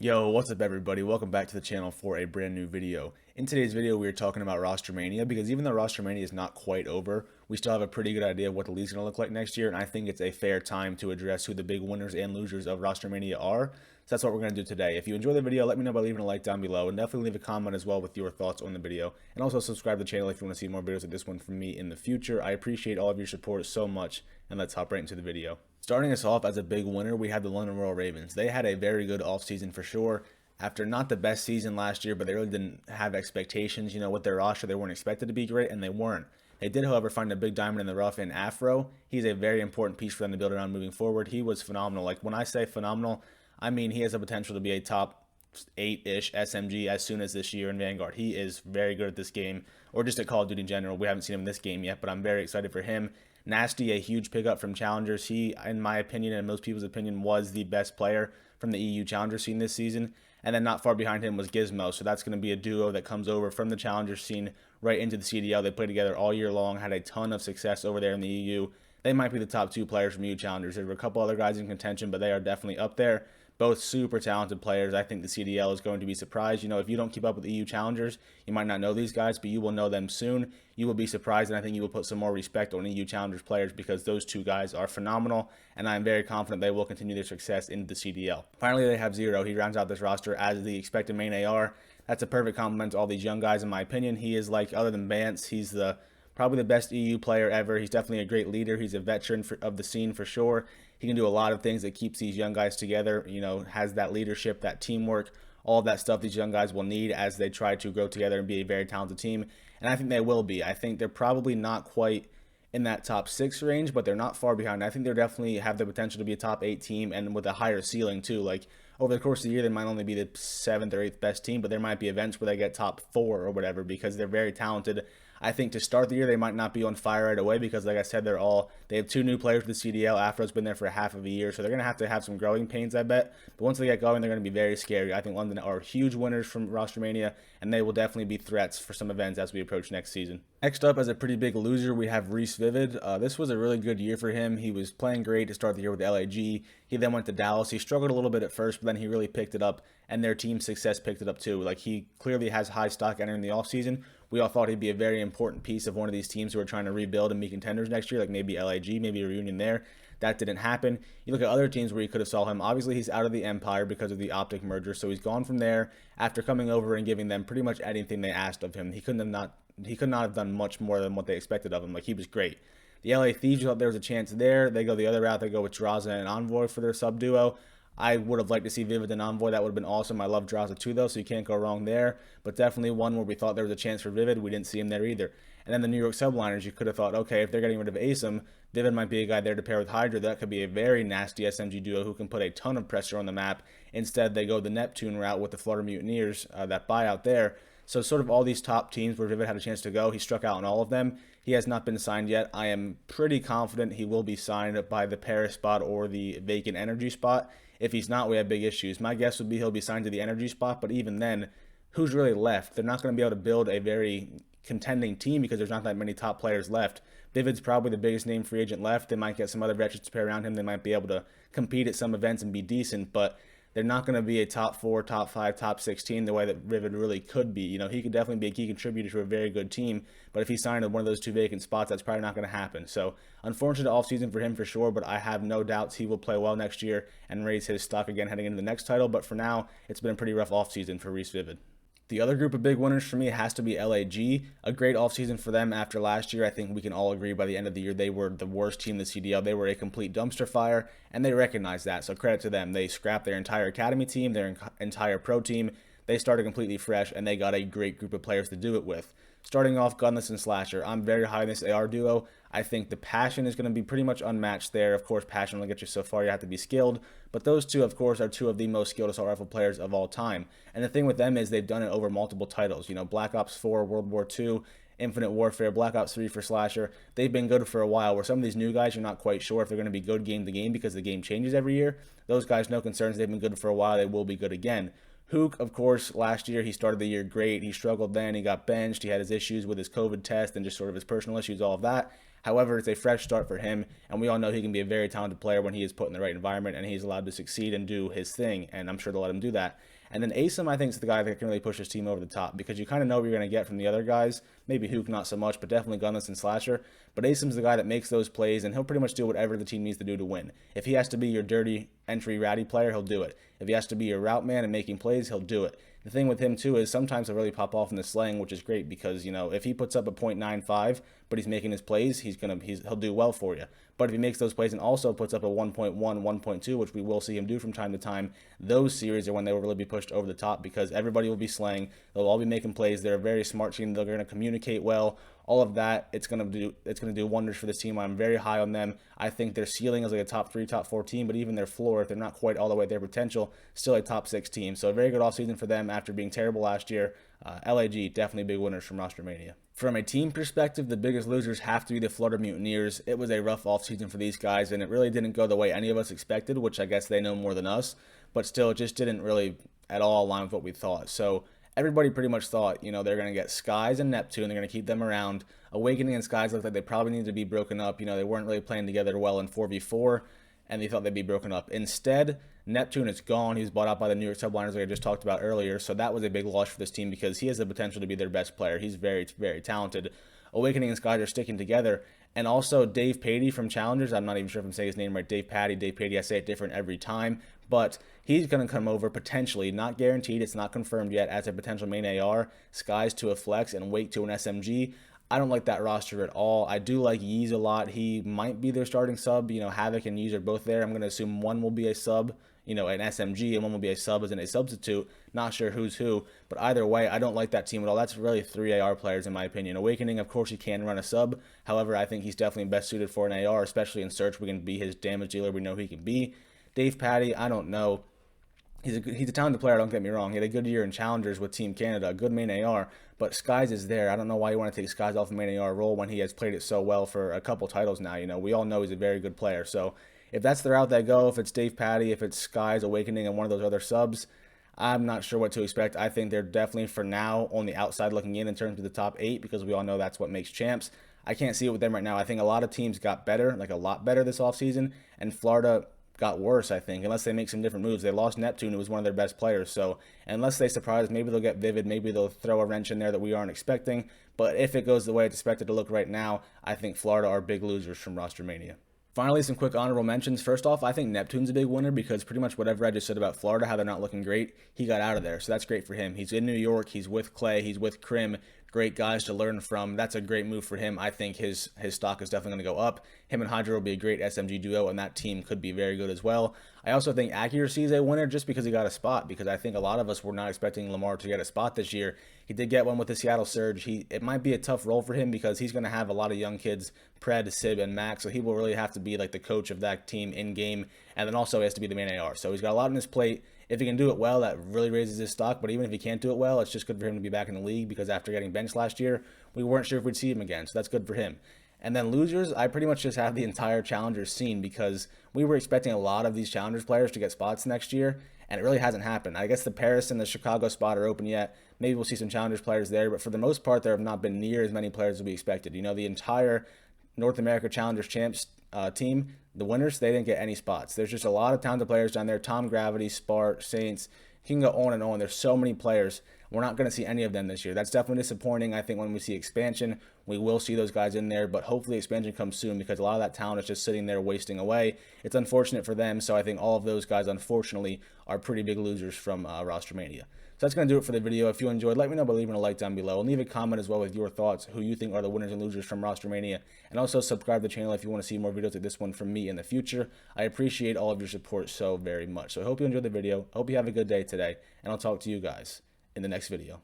Yo, what's up everybody? Welcome back to the channel for a brand new video. In today's video, we are talking about Rostermania because even though Rostermania is not quite over, we still have a pretty good idea of what the league's going to look like next year, and I think it's a fair time to address who the big winners and losers of Rostermania are. So that's what we're going to do today. If you enjoy the video, let me know by leaving a like down below, and definitely leave a comment as well with your thoughts on the video. And also subscribe to the channel if you want to see more videos like this one from me in the future. I appreciate all of your support so much, and let's hop right into the video. Starting us off as a big winner, we have the London Royal Ravens. They had a very good offseason for sure. After not the best season last year, but they really didn't have expectations, with their roster. They weren't expected to be great, and they weren't. They did, however, find a big diamond in the rough in Afro. He's a very important piece for them to build around moving forward. He was phenomenal. Like, when I say phenomenal, I mean he has the potential to be a top 8-ish SMG as soon as this year in Vanguard. He is very good at this game, or just at Call of Duty in general. We haven't seen him in this game yet, but I'm very excited for him. Nasty, a huge pickup from Challengers. He, in my opinion, and most people's opinion, was the best player from the EU Challenger scene this season. And then not far behind him was Gizmo. So that's going to be a duo that comes over from the Challenger scene right into the CDL. They played together all year long, had a ton of success over there in the EU. They might be the top two players from EU Challengers. There were a couple other guys in contention, but they are definitely up there. Both super talented players. I think the CDL is going to be surprised. If you don't keep up with the EU Challengers, you might not know these guys, but you will know them soon. You will be surprised, and I think you will put some more respect on EU Challengers players because those two guys are phenomenal, and I'm very confident they will continue their success in the CDL. Finally, they have Zero. He rounds out this roster as the expected main AR. That's a perfect compliment to all these young guys, in my opinion. He is like, other than Vance, he's probably the best EU player ever. He's definitely a great leader. He's a veteran of the scene for sure. He can do a lot of things that keeps these young guys together, has that leadership, that teamwork, all of that stuff these young guys will need as they try to grow together and be a very talented team. And I think they will be. I think they're probably not quite in that top 6 range, but they're not far behind. I think they definitely have the potential to be a top 8 team and with a higher ceiling too. Like, over the course of the year, they might only be the 7th or 8th best team, but there might be events where they get top 4 or whatever because they're very talented. I think to start the year, they might not be on fire right away because, like I said, they have 2 new players for the CDL. Afro's been there for half of a year, so they're going to have some growing pains, I bet. But once they get going, they're going to be very scary. I think London are huge winners from Rostermania, and they will definitely be threats for some events as we approach next season. Next up, as a pretty big loser, we have Reese Vivid. This was a really good year for him. He was playing great to start the year with LAG. He then went to Dallas. He struggled a little bit at first, but then he really picked it up, and their team success picked it up too. Like, he clearly has high stock entering the offseason. We all thought he'd be a very important piece of one of these teams who are trying to rebuild and be contenders next year, like maybe LAG, maybe a reunion there. That didn't happen. You look at other teams where you could have saw him. Obviously, he's out of the Empire because of the Optic merger, so he's gone from there after coming over and giving them pretty much anything they asked of him. He could not have done much more than what they expected of him. Like, he was great. The LA Thieves, you thought there was a chance there. They go the other route. They go with Draza and Envoy for their sub duo. I would have liked to see Vivid and Envoy. That would have been awesome. I love Draza too, though, so you can't go wrong there. But definitely one where we thought there was a chance for Vivid. We didn't see him there either. And then the New York Subliners, you could have thought, okay, if they're getting rid of ASIM, Vivid might be a guy there to pair with Hydra. That could be a very nasty SMG duo who can put a ton of pressure on the map. Instead, they go the Neptune route with the Flutter Mutineers, that buyout there. So sort of all these top teams where Vivid had a chance to go, he struck out on all of them. He has not been signed yet. I am pretty confident he will be signed by the Paris spot or the vacant energy spot. If he's not, we have big issues. My guess would be he'll be signed to the energy spot, but even then, who's really left? They're not going to be able to build a very contending team because there's not that many top players left. Vivid's probably the biggest name free agent left. They might get some other veterans to pair around him. They might be able to compete at some events and be decent, but they're not going to be a top 4, top 5, top 6 team the way that Vivid really could be. He could definitely be a key contributor to a very good team, but if he's signed to one of those 2 vacant spots, that's probably not going to happen. So, unfortunate offseason for him for sure, but I have no doubts he will play well next year and raise his stock again heading into the next title, but for now, it's been a pretty rough offseason for Reese Vivid. The other group of big winners for me has to be LAG. A great offseason for them after last year. I think we can all agree by the end of the year they were the worst team in the CDL. They were a complete dumpster fire, and they recognized that, so credit to them. They scrapped their entire academy team, their entire pro team. They started completely fresh, and they got a great group of players to do it with. Starting off, Gunless and Slasher. I'm very high in this AR duo. I think the passion is going to be pretty much unmatched there. Of course, passion will get you so far. You have to be skilled. But those two, of course, are 2 of the most skilled assault rifle players of all time. And the thing with them is they've done it over multiple titles. Black Ops 4, World War II, Infinite Warfare, Black Ops 3 for Slasher. They've been good for a while, where some of these new guys, you're not quite sure if they're going to be good game to game because the game changes every year. Those guys, no concerns. They've been good for a while. They will be good again. Hook, of course, last year, he started the year great. He struggled then. He got benched. He had his issues with his COVID test and just sort of his personal issues, all of that. However, it's a fresh start for him, and we all know he can be a very talented player when he is put in the right environment and he's allowed to succeed and do his thing, and I'm sure they'll let him do that. And then Asim, I think, is the guy that can really push his team over the top because you kind of know what you're going to get from the other guys. Maybe Hook not so much, but definitely Gunless and Slasher. But Asim's the guy that makes those plays, and he'll pretty much do whatever the team needs to do to win. If he has to be your dirty entry ratty player, he'll do it. If he has to be your route man and making plays, he'll do it. The thing with him too is sometimes he'll really pop off in the slang, which is great because, you know, if he puts up a .95 but he's making his plays, he'll do well for you. But if he makes those plays and also puts up a 1.1, 1.2, which we will see him do from time to time, those series are when they will really be pushed over the top because everybody will be slaying. They'll all be making plays. They're a very smart team. They're going to communicate well. All of that, it's going to do wonders for this team. I'm very high on them. I think their ceiling is like a top 3, top 4 team, but even their floor, if they're not quite all the way at their potential, still a top 6 team. So a very good offseason for them after being terrible last year. LAG, definitely big winners from Rostermania. From a team perspective, the biggest losers have to be the Florida Mutineers. It was a rough offseason for these guys, and it really didn't go the way any of us expected, which I guess they know more than us, but still, it just didn't really at all align with what we thought. So everybody pretty much thought, you know, they're going to get Skies and Neptune. They're going to keep them around. Awakening and Skies looked like they probably needed to be broken up. You know, they weren't really playing together well in 4v4, and they thought they'd be broken up. Instead, Neptune is gone. He was bought out by the New York Subliners like I just talked about earlier, so that was a big loss for this team because he has the potential to be their best player. He's very, very talented. Awakening and Skies are sticking together. And also Dave Patey from Challengers, I'm not even sure if I'm saying his name right, Dave Patey, I say it different every time, but he's going to come over potentially, not guaranteed, it's not confirmed yet, as a potential main AR, Skies to a flex, and Wake to an SMG. I don't like that roster at all. I do like Yeez a lot. He might be their starting sub. You know, Havoc and Yeez are both there. I'm going to assume one will be a sub, you know, an SMG, and one will be a sub as in a substitute. Not sure who's who, but either way, I don't like that team at all. That's really 3 AR players in my opinion. Awakening, of course, he can run a sub. However, I think he's definitely best suited for an AR, especially in Search. We can be his damage dealer. We know he can be. Dave Patey, I don't know. He's a talented player, don't get me wrong. He had a good year in Challengers with Team Canada, a good main AR, but Skies is there. I don't know why you want to take Skies off the main AR role when he has played it so well for a couple titles now. You know, we all know he's a very good player. So if that's the route they go, if it's Dave Patey, if it's Skies, Awakening, and one of those other subs, I'm not sure what to expect. I think they're definitely, for now, on the outside looking in terms of the top 8 because we all know that's what makes champs. I can't see it with them right now. I think a lot of teams got better, like a lot better this offseason, and Florida got worse, I think, unless they make some different moves. They lost Neptune, who was one of their best players, so unless they surprise, maybe they'll get Vivid, maybe they'll throw a wrench in there that we aren't expecting, but if it goes the way it's expected to look right now, I think Florida are big losers from Rostermania. Finally, some quick honorable mentions. First off, I think Neptune's a big winner because pretty much whatever I just said about Florida, how they're not looking great, he got out of there. So that's great for him. He's in New York. He's with Clay. He's with Krim. Great guys to learn from. That's a great move for him. I think his stock is definitely going to go up. Him and Hydra will be a great SMG duo, and that team could be very good as well. I also think Accuracy is a winner just because he got a spot, because I think a lot of us were not expecting Lamar to get a spot this year. He did get one with the Seattle Surge. It might be a tough role for him because he's going to have a lot of young kids, Pred, Sib, and Max, so he will really have to be like the coach of that team in-game, and then also he has to be the main AR. So he's got a lot on his plate. If he can do it well, that really raises his stock, but even if he can't do it well, it's just good for him to be back in the league because after getting benched last year, we weren't sure if we'd see him again, so that's good for him. And then losers, I pretty much just have the entire Challengers scene because we were expecting a lot of these Challengers players to get spots next year, and it really hasn't happened. I guess the Paris and the Chicago spot are open yet. Maybe we'll see some Challengers players there, but for the most part, there have not been near as many players as we expected. You know, the entire North America Challengers champs team, the winners, they didn't get any spots. There's just a lot of talented players down there. Tom Gravity, Spart, Saints, you can go on and on. There's so many players. We're not going to see any of them this year. That's definitely disappointing. I think when we see expansion, we will see those guys in there, but hopefully expansion comes soon because a lot of that talent is just sitting there wasting away. It's unfortunate for them, so I think all of those guys, unfortunately, are pretty big losers from Rostermania. So that's going to do it for the video. If you enjoyed, let me know by leaving a like down below. And leave a comment as well with your thoughts, who you think are the winners and losers from Rostermania. And also subscribe to the channel if you want to see more videos like this one from me in the future. I appreciate all of your support so very much. So I hope you enjoyed the video. I hope you have a good day today. And I'll talk to you guys in the next video.